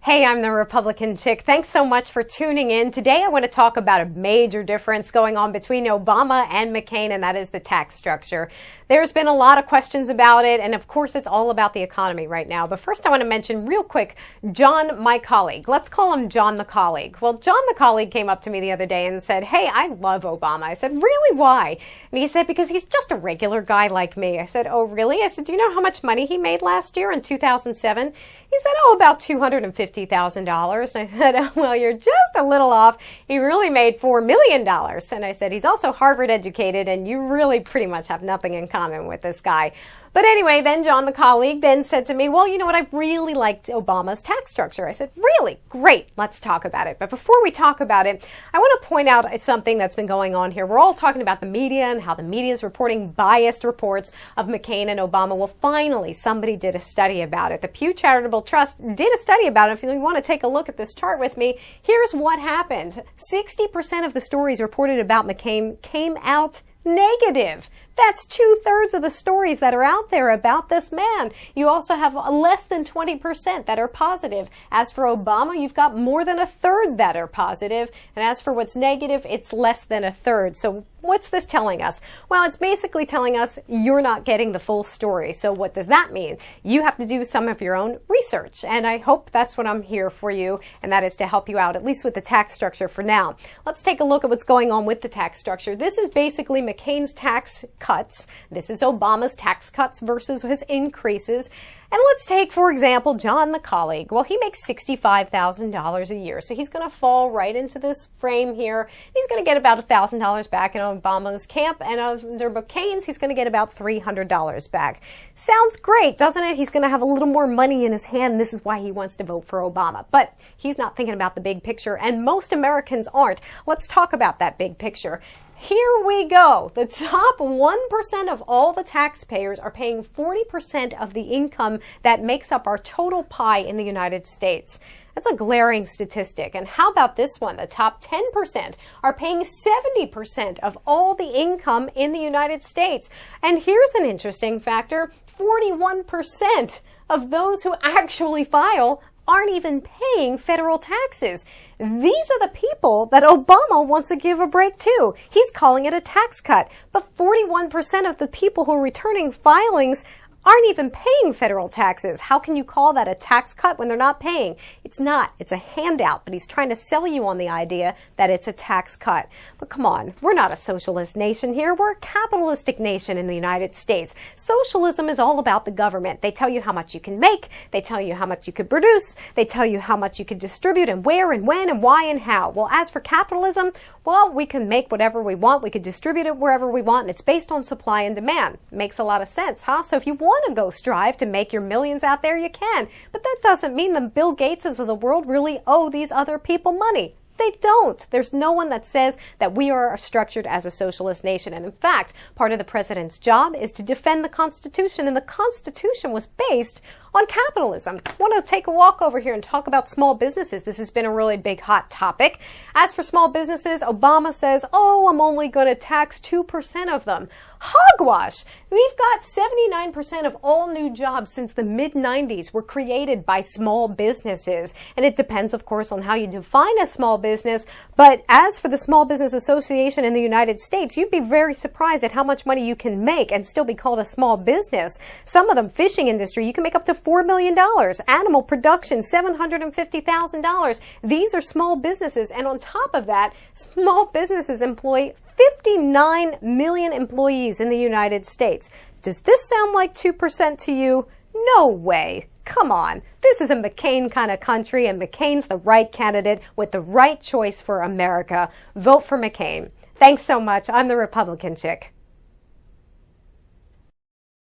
Hey, I'm the Republican Chick. Thanks so much for tuning in. Today I want to talk about a major difference going on between Obama and McCain, and that is the tax structure. There's been a lot of questions about it, and of course it's all about the economy right now. But first I want to mention real quick, John, my colleague. Let's call him John the colleague. Well, John the colleague came up to me the other day and said, hey, I love Obama. I said, really, why? And he said, because he's just a regular guy like me. I said, oh, really? I said, do you know how much money he made last year in 2007? He said, oh, about $250,000. And I said, oh, well, you're just a little off. He really made $4 million. And I said, he's also Harvard educated, and you really pretty much have nothing in common with this guy. But anyway, then John, the colleague, then said to me, well, you know what? I really liked Obama's tax structure. I said, really? Great. Let's talk about it. But before we talk about it, I want to point out something that's been going on here. We're all talking about the media and how the media is reporting biased reports of McCain and Obama. Well, finally, somebody did a study about it. The Pew Charitable Trust did a study about it. If you want to take a look at this chart with me, here's what happened. 60% of the stories reported about McCain came out negative. That's 2/3 of the stories that are out there about this man. You also have less than 20% that are positive. As for Obama, you've got more than 1/3 that are positive. And as for what's negative, it's less than 1/3. So what's this telling us? Well, it's basically telling us you're not getting the full story. So what does that mean? You have to do some of your own research. And I hope that's what I'm here for you. And that is to help you out, at least with the tax structure for now. Let's take a look at what's going on with the tax structure. This is basically McCain's tax cuts. This is Obama's tax cuts versus his increases. And let's take, for example, John the colleague. Well, he makes $65,000 a year, so he's going to fall right into this frame here. He's going to get about $1,000 back in Obama's camp, and under McCain's, he's going to get about $300 back. Sounds great, doesn't it? He's going to have a little more money in his hand. This is why he wants to vote for Obama. But he's not thinking about the big picture, and most Americans aren't. Let's talk about that big picture. Here we go. The top 1% of all the taxpayers are paying 40% of the income that makes up our total pie in the United States. That's a glaring statistic. And how about this one? The top 10% are paying 70% of all the income in the United States. And here's an interesting factor. 41% of those who actually file aren't even paying federal taxes. These are the people that Obama wants to give a break to. He's calling it a tax cut. But 41% of the people who are returning filings aren't even paying federal taxes. How can you call that a tax cut when they're not paying? It's not. It's a handout, but he's trying to sell you on the idea that it's a tax cut. But come on, we're not a socialist nation here. We're a capitalistic nation in the United States. Socialism is all about the government. They tell you how much you can make. They tell you how much you could produce. They tell you how much you could distribute and where and when and why and how. Well, as for capitalism, well, we can make whatever we want. We could distribute it wherever we want, and it's based on supply and demand. Makes a lot of sense, huh? So if you want to go strive to make your millions out there, you can. But that doesn't mean the Bill Gateses of the world really owe these other people money. They don't. There's no one that says that we are structured as a socialist nation. And in fact, part of the president's job is to defend the Constitution. And the Constitution was based on capitalism. I want to take a walk over here and talk about small businesses. This has been a really big hot topic. As for small businesses, Obama says, oh, I'm only going to tax 2% of them. Hogwash! We've got 79% of all new jobs since the mid-90s were created by small businesses. And it depends, of course, on how you define a small business. But as for the Small Business Association in the United States, you'd be very surprised at how much money you can make and still be called a small business. Some of them, fishing industry, you can make up to $4 million. Animal production, $750,000. These are small businesses. And on top of that, small businesses employ 59 million employees in the United States. Does this sound like 2% to you? No way. Come on. This is a McCain kind of country, and McCain's the right candidate with the right choice for America. Vote for McCain. Thanks so much. I'm the Republican Chick.